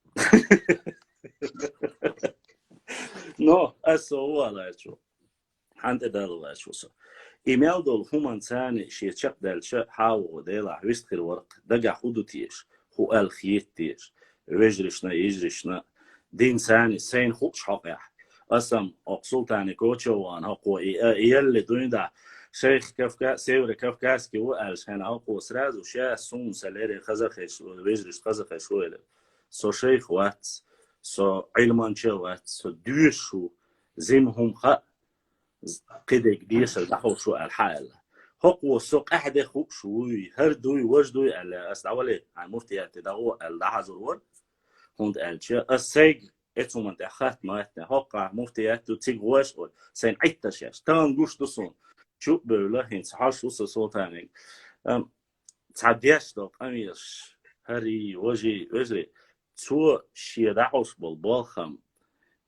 نو أسو ولا شو حانت دالو شو سو إيميل دول همان ثاني شي تشق دالش حاو ديلا ويستخر ورق دقا حدو تيش هو الخيت تيش يجرشنا دين ثاني سين خوش حقيح أسم أقصول تاني كوتشوان هقو إيالي دوين دا شيخ كفكا سيور كفكاسكي وقالش هنا هقو سراز وشا سون ساليري خزخش ويجرش خزخش ويلي سو شيخ وات سو علمان وات سو دوشو زيمهم خا قدك ديش الدحو شو الحال هقو سوق أحد خوك شوي هردوي وجدوي على أستعولي عن مفتيات دعوة الدحزور هند ألشة السيج إتومن تأخذت ماتنا هقع مفتيات تيجوش أو سين عتشش تان جوش تصون شو بقوله هن صحاش وصل صوتانين تعديش دوق أميش هري وجري تو شيدعوش بالبالخم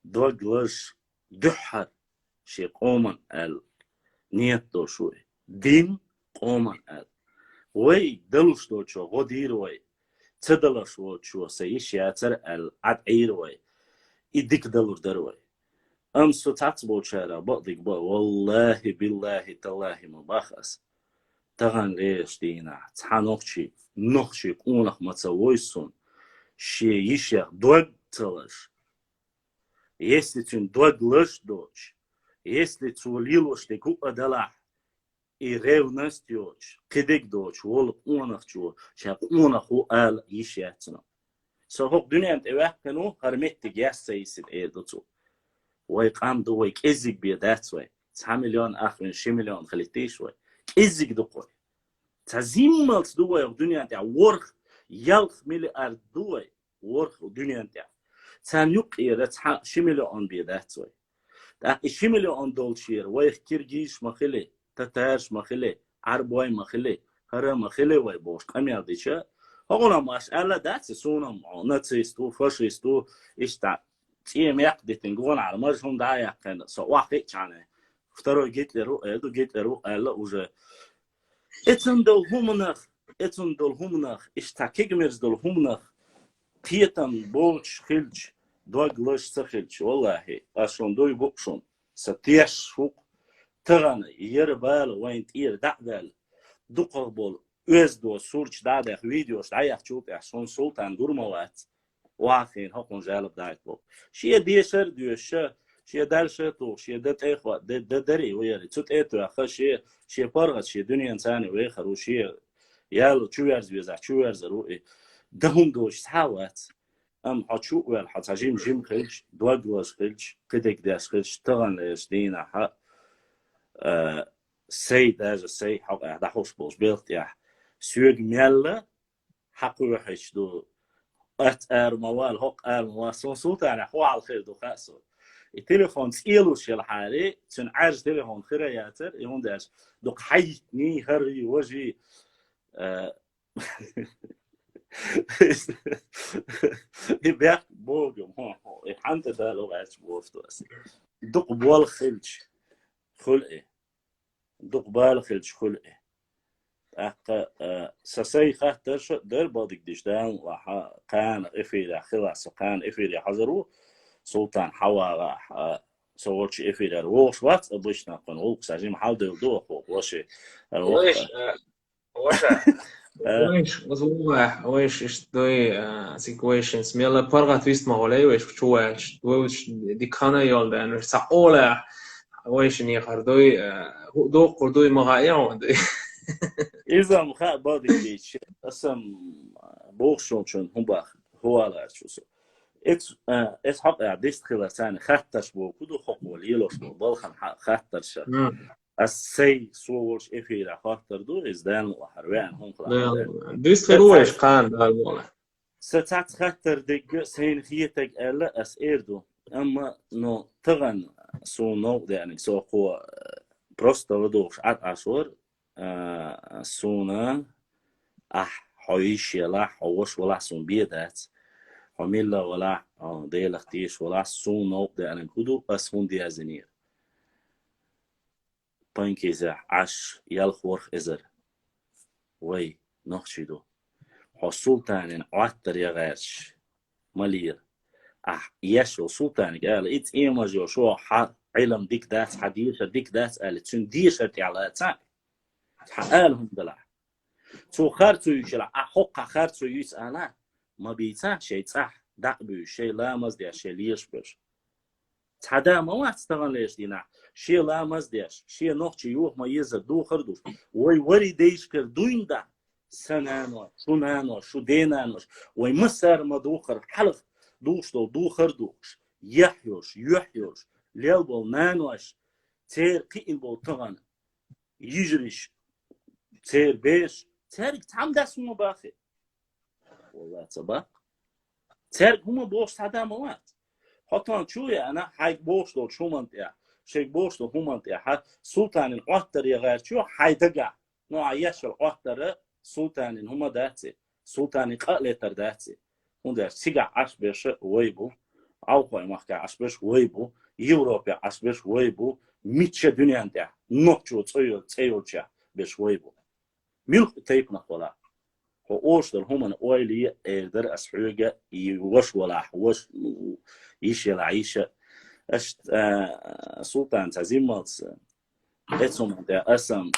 دوغلش دحر شي قومن ال نيت دو شوي دين قومن ال وي دلش دو شو غدير وي تدلش وو شو سيش ياتر ال عدعير وي يديك دلور دروي سو تعتبو شارع بقدك بقى والله بالله تالله مباخس تغن ليش دينا تحانوخشي نوخشي قونخ متسويسون شي يشيخ دوغ تلش если тюн доглыш дочь если цулилош те купа дала и ревность дочь кедек дочь вол унах чу шак унах у ал ишятно со хок дунянт эвакну харметтик яссайсит эдоцу وي قام دوي كزيك بيداتوي 9 مليون اخر 6 مليون خليتيش وي كزيك دوي تزيملت دوي الدنيا تاع ورخ يلخ مليار دوي ورخ الدنيا تاع تانيق يدا 6 مليون بيداتوي تا 6 مليون دولشير وي كيرجيش مخلي تتاش مخلي عربوي مخلي هر مخلي وي بوش قمير ديشه هقونا ماش الا داتس سونم ناتسيستو فاشيستو اشتا تيم يقدتن جون على مرهم دا يقن سو واقع يعني افتروا جيت لرو الا وجه اتن دول همنخ اشتاكيجمرز دول همنخ تيتن بولش خلج دوغلش سخلج والله اشون دوي بوكشون ستيش فوق تغن يربال وين تير دعدل دقبول öz do surç da videos da yaxçut son sultan durmavat واقعين هقون جالب دايت بو شيء ديشر ديوشة شيء دالشة تو شيء دت إخوة دري ويري تut إتو أخ شيء برغت شيء دنيا إنساني ويخرو شيء يالو شويرز بيزع شويرز روئي دهم دوش تحاوات حتشو ويل حتجيم جيم خلج دوغلاش خلج قدك داش خلج تغن ليش دينا حق سي داج سي حق ده حوش بوش بيلت يا سوق ميلا حق وحش دو موال هوق موال صوت على هو على الخير دو خاصو التليفون سيلو شيل حالي تن عاج تليفون خيرياتر يهون داش دوق حيتني هري وجي يبيع بوجم هو يحنت ده لو عايش بوفتو أسي دق بوال خلقه دق بال خلقه سسي خاطرش در بادك ديشتان وح كان إفيدا خلاص كان إفيدا حضروا سلطان حوا سوتش إفيدا روش وات أبوش نقول هو ساجي محل دو وش الوقت وش was wesh ist doi situations mir la parga twist ma ole wesh chuach wesh di kana yol da no sa ola wesh ni khardoi do qordoi ma gayon إذا مخا بادك ديش أسم بوخشون شون هم بخ هو على شو إت حق عديست خلاسان خاتش بو كدو حق وليلوش بو بالخن خاتش السي سوورش إفيرا خاطر دو إزدان وحروان هم خلاص dis feroesh qan dal mola ستات خاطر دق سين خيتك ألا أس إردو أما نو تغن سو نو يعني سو قوة بروستا ودوش عد عشور سونا حويش يلا حوش ولا سون بيدات حميلا ولا ديل اختيش ولا سون نو يعني كدو أس هون دي أزنير بانكيزا عش يالخورخ إزر وي نخشيدو حسلطان عطر يغاش ملير يشو سلطان قال إت إيما جو شو علم ديك دات حديثة ديك دات قال تون ديشة على تاك حقالهم دلع تو خارتو يشلع حق خارتو يسألا ما بيتان شيء صح دعبو شيء لامز دي شيء ليش بش تحدا ما واحد استغل ليش دينا شيء لامز ديش شيء نوخشي يوح ما يزر دو خردو وي وري ديش كر دوين دا سنانو شنانو شو دينانوش وي مسار ما دوخر حلق دوش دو خردوش يحيوش ليلبول نانوش تير قيل بول طغن يجريش تير بيش تيرك تعم داس مو باخي والله تبا تيرك هما بوش تحدا موات حطان شوية أنا حيك بوش دول شو منطقة شيك بوش دول هما منطقة سلطان الأحتر يغير شو حيدقع نوع يشل الأحتر سلطان هما داتي سلطان قلتر داتي هون دار سيجا عش بيش ويبو أوقع مخكا عش بيش ويبو يوروبيا عش بيش ويبو ميتش دنيا انتع نوكشو تسيو تشا بيش ويبو ملك تيب نقولا هو أوشدر هما أويلي إيردر أسحوجة يوش ولا وش يش العيشة أشت سلطان تعزيم مالس إتسوم ده أسم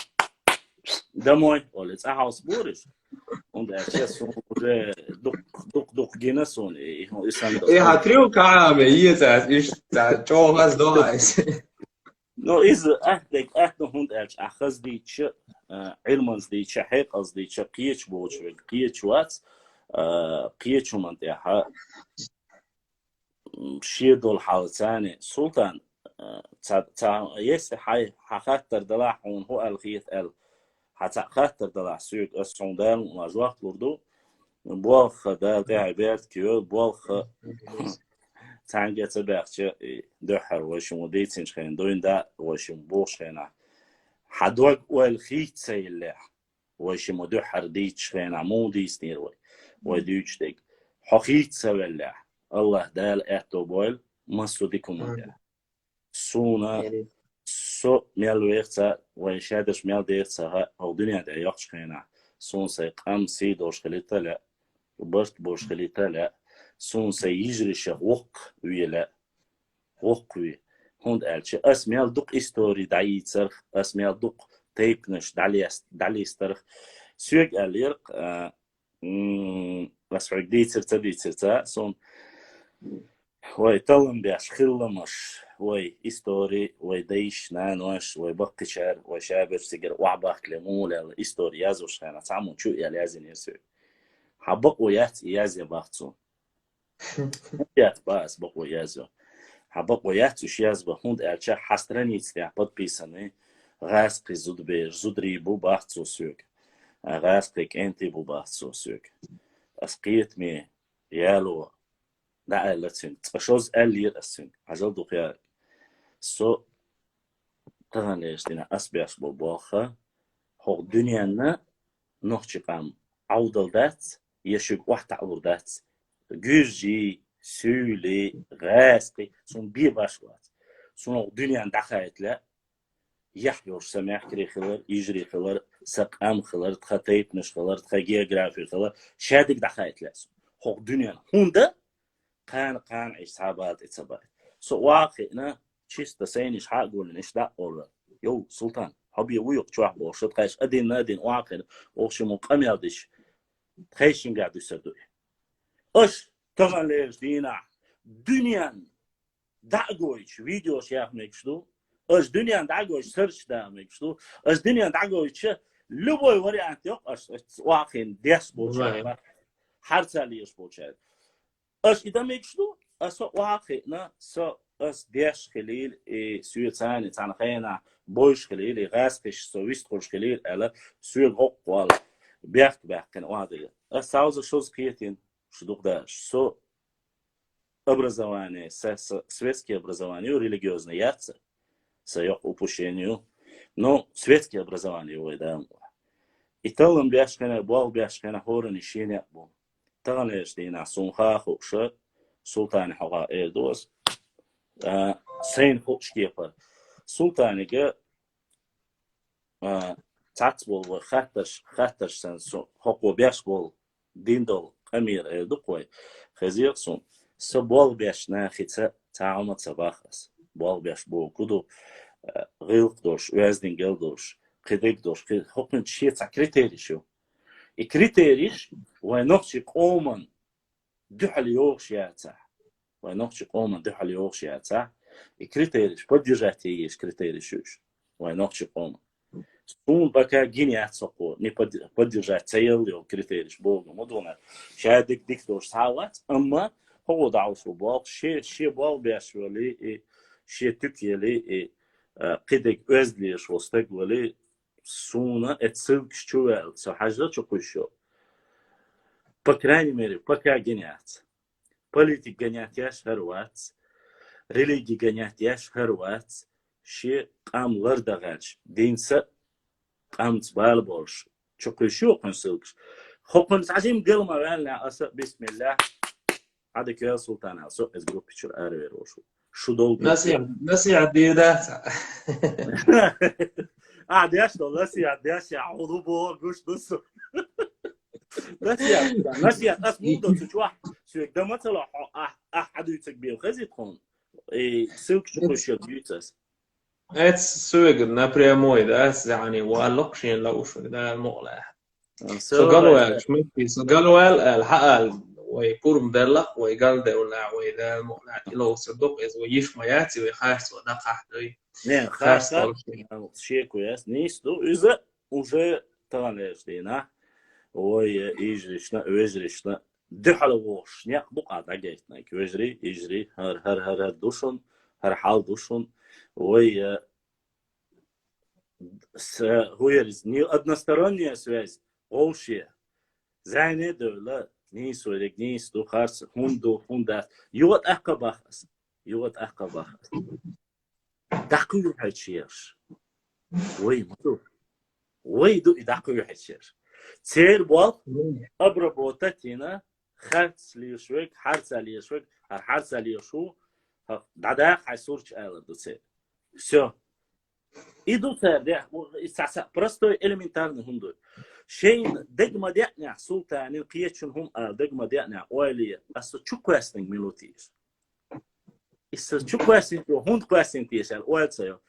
دموي ولا تأحوس بورش und so دق جينسون هو اسم e hatrio kaame yezas ist da chogas do is نو إذا أهدك هند أخذ دي شيء علماً دي شيء حق قصدي شيء قيش بوش قيش وات قيش منطقة شيء دول حالتاني سلطان تا يس حي خاطر دلاحون هو الخيط حتى خاطر دلاح سوق السندان ومجوات لردو بوخ دا عبارت كيو بوخ تانجة تبعتش دحر وشم وديتش خين دوين دا وشم بوش هنا حدوق والخيط سيله وشم دحر ديتش خين عمو ديس نيروي وديتش ديك حقيت سوله الله دال احتو بويل مصر ديكم سونا سو ميل ويرتا ويشادش ميل ديرتا او دنيا دا يقش خينا سون سيقام سيدوش خليتا لا وبرت بوش خليتا لا سون سيجريش وق ويلا وق وي هند ألش أسميال دق إستوري دعي ترخ أسميال دق تيبنش دعلي استرخ سوق أليرق بس عق دي ترتا سون وي تلم بيش خلمش وي إستوري وي ديش نانوش وي بقشر وي شابر سجر وعباك لمول إستوري يازوش خانا تعمون شو يازين يسوي حبق ويات يازي باختون يات باس بق ويازو حبق ويات وش ياز بهند أرشا حسترانيت يا подписаны غاسقي زود بير زود ريبو باختو سوق غاسقك أنتي بو باختو سوق أسقيت مي يالو لا لاتين تشوز ألير أسين عجل دقيقة سو تغنيش دينا أسبيش بباخة هو دنيانا نوخشي قام عودل دات يشوف واحد عبردات جوجي سولي غاسقي سون بيباشوات سون دنيا دخلت لا يحيور سماح كري خلر يجري خلر سقام خلر تخطيت مش خلر تخجيوغرافي خلر شادك دخلت لا حق دنيا هوندا قان عصابات اتصابات سو واقعنا چیست سینش حق قول نش دا اول يو سلطان حبي ويق شو حبو شو تخيش ادين نادين واقع اوش مقام يادش تخيشين قاعد يسدو اش طبعا ليش دينا دنيا دعوش فيديو شيخ مكشدو اش دنيا دعوش سيرش دا مكشدو اش دنيا دعوش لبوي وري انت يق اش واقع ديس بوشا حرساليش بوشا اش اذا مكشدو اس واقعنا سو اس ديش خليل سوي ثاني ثاني خينا بوش خليل غاسقش سويست خوش خليل على سوي غوق بيحك كان واضح اس عاوز شوز كيتين شدوق داش سو образование светские образование религиозные яйца саёк упущению но светские образование ой да и талым бяшкана бол бяшкана хорын ишене бу таганеш дина сунха хошо султан хага эрдос سين خوش كيفر سلطانك تعتبر وخطرش سن حقو بيش بول دين دول أمير دقوي خزيق سن سبول بيش ناخيت تعامل صباحس بول بيش بول كدو غيلق دوش وزن جل دوش قديك دوش حقن شيء تاع كريتيريشو الكريتيريش ونقشي قومن دحل يوش ياتا ونقشي قومن دحل يوش ياتا الكريتيريش поддержать كريتيريشوش ونقشي قومن سون بكا جينيات سقو ني поддержать целый كريتيريش بوغو مدونا شادك ديك دوش ساوات اما هو دعوشو بوغ شي بوغ بيشولي شي تكيلي قدك özleyиш وستقولي سونا اتسلك شوال سو حاجة شو по крайней мере пока гениат политик гениат яш هروات религия гениат яш هروات شي قام لردغاش دينسا قام تبال بولش شو قنسلكش خبن تعزيم قلما وانا أسا بسم الله عادك يا سلطان أسا از جروب بيشر أروي روشو شو دول نسي ديدات عادياش دول نسي عادياش يعوضو بو قوش دسو نسي أسمو تشوح شو يقدم مثلا أحد يتكبير خزي تخون سلك شو بيوتس это суег напрямую да يعني واللقشين لو شو ده المقلة سجلوا شمتي سجلوا الحق ويكون مدلق ويقال ده ولا ويدا المقلة لو صدق إذا ويش ما ياتي ويخاف ودقح ده не خاص شيء كويس نيستو إذا уже تغنيش دينا ويجريشنا ويجريشنا دحل ووش نيق بقعة دقيتنا كويجري يجري هر دوشون هر حال دوشون وي هويرز односторонняя связь общая زين دولة نيس ولك نيس دو خارس هوندات يوت أحقباخس دقيق هالشيرش وي مدو وي دو دقيق هالشيرش تير بول أبربوتتنا خرس ليشوك حرس ليشوك حرس ليشو دادا حيسورش ألر دو تير все идут простой элементарный хундой شين دقمة ديعني سلطان القيتشن هم دقمة ديعني أولية أصلا شو كويسين ميلوتيش إصلا شو كويسين هوند كويسين تيش الأول سيو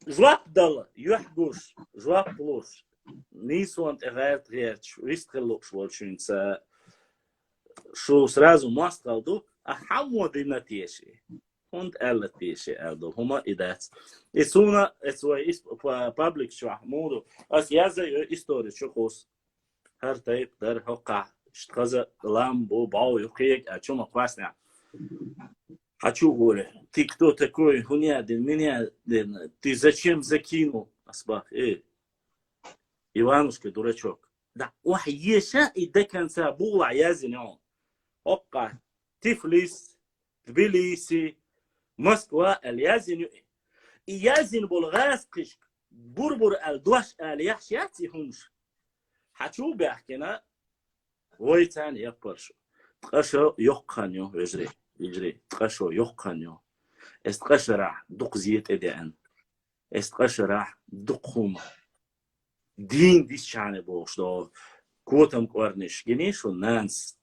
جواب دل يحجوش جواب بلوش نيسوانت إغيرت غيرش ويستخلوش والشين شو سرازو ماستغلدو أحمو دينا تيشي und alle Tische also huma idats isuna is public شو موضوع as yaza история شخص هر تايب در حقا اشتغل لامبو باو يقيك ачума классная хочу говорю ты кто такой хуйнядин меня ты зачем закинул асбах Иванушка дурачок да واحد يشاء إذا كان سابوع يازن حقا تفليس تبليسي موسكوا اليازن يازن بولغاس قش بربر الدوش اليحشياتي همش حتشو بيحكينا ويتان يقبرشو تقشو يقانيو يجري تقشو يقانيو استقشرح دق زيت اديان استقشرح دقهم دين ديش شاني بوش دو كوتم قرنش جنيش والناس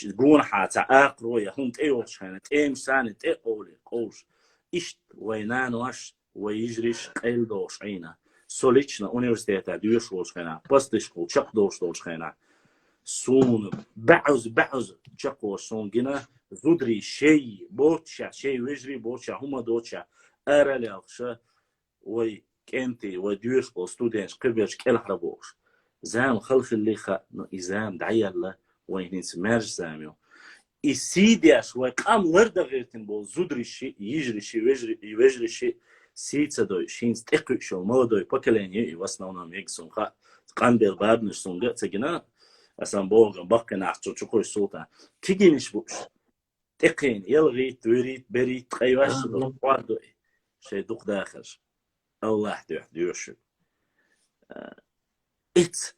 جون حاتا اقرو يهم تيوش هنا تيم ساني تيقولي قوش اشت وينان واش ويجريش قيل دوش عينا سوليتشنا اونيفرسيتاتا ديوش وش هنا بستش قول شق دوش هنا سون بعوز شقوش سون جنا زودري شيء بوتشا شيء ويجري بوتشا هما دوتشا ارالي اخشا وي كنتي وديوش بو ستودنتس قبلش كل حربوش زام خلق اللي خا إزام دعيالله وين نسمعش زاميو يسيدياش وقام ورده غيرتن بو زودري شيء يجري شيء يجري شيء سيتsa دوي شينز تقي شو مودوي بكليني يوسناونا ميكسون خا قامبل بابنش سونغا تجينا أسام بوغ بقنا تشوكو السلطان تيجينش بوش تقين يلغي توريت بريت قيواش واردو شيء دوق داخل الله ديوش إت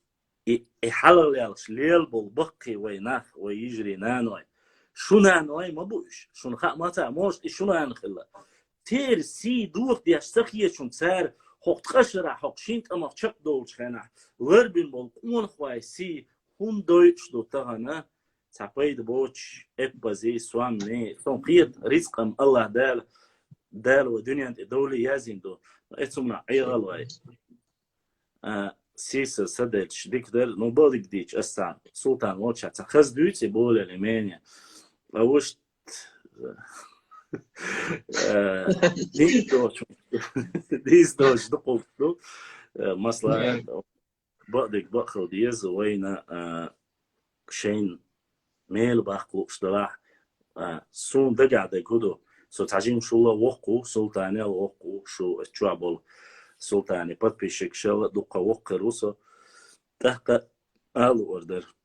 يحلل يالش ليل بالبقي ويناخ ويجري نانوي شو نانوي ما بوش شو نخا ما تعموش شو نانخلا تير سي دور دي استخيه شون سار حق تقشر حق شينت اما تشق دولش خنا وربين بالقون خوي سي هون دويتش دو تغنا تابيد بوتش ابازي سوامني تنقيد رزقم الله دال ودنيا دولي يازين دو اتسمع عيغل واي سيسا سدلش ديكدر نوبالك ديش أستان سلطان واتشا تخز دوتي بول ألمانيا أوشت ديس دوش دقوقتو مصلا بقدك بقخل ديز وينا شين ميل باقو اشتراح سون دقع دقودو سو تعجيم شو الله وقو سلطاني وقو شو اتشعبول سلطاني подписчик شل دقة وقر وصو تحت آل وردر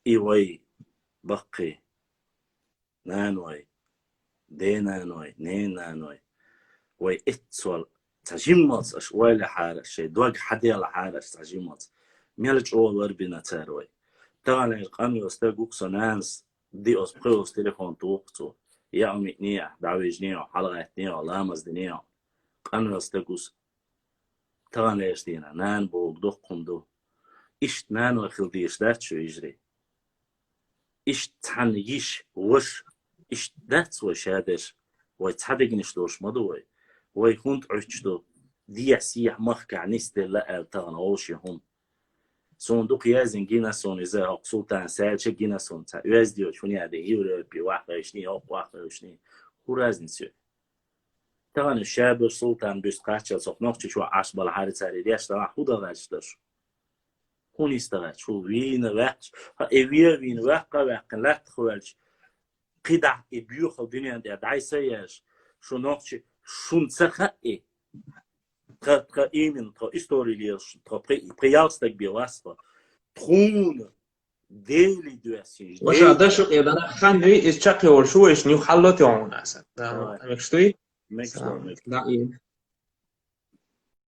إيوي بقي نانوي دينانوي نينانوي وي اتسول تجمعت أشوال حارة شيء دوق حدي على حارة تجمعت ميلج أول وربنا تاروي طبعا القانون يستقوك سنانس دي أسبقوس تليفون توقتو يعمي نيع دعويج نيع حلقة نيع لامز نيع قانون يستقوس طبعا ليش دينا نان بوق دقم دو إشت نان وخلديش دات شو يجري إشت تحنيش وش إشت دات وشادش ويتحدقنش دوش مدوي ويكونت عشتو دي سيح مخكع نستل لا طبعا أوش يهم سون دوق يازن جينا سون إذا أقصوتان سالش جينا سون تا يازديو شوني هذا يوري بواحد عشني أو واحد عشني هو رازن سير طبعا الشاب السلطان بيستقاش صفناقش شو عاش بالحارة ساري ديش طبعا خدا غاشتش هون يستغاش شو وين وقت وين وقت لا تخوالش قدع بيوخ الدنيا دعي سياش شو نقش شو نسخة إيمن تا إستوري ليش تا بريالستك بيواسطة تخون ديلي دواسين وش هذا شو إذا أنا خاني إيش شقي ورشويش نيو حلوتي عون أسد مكشتوي مكشتوي لا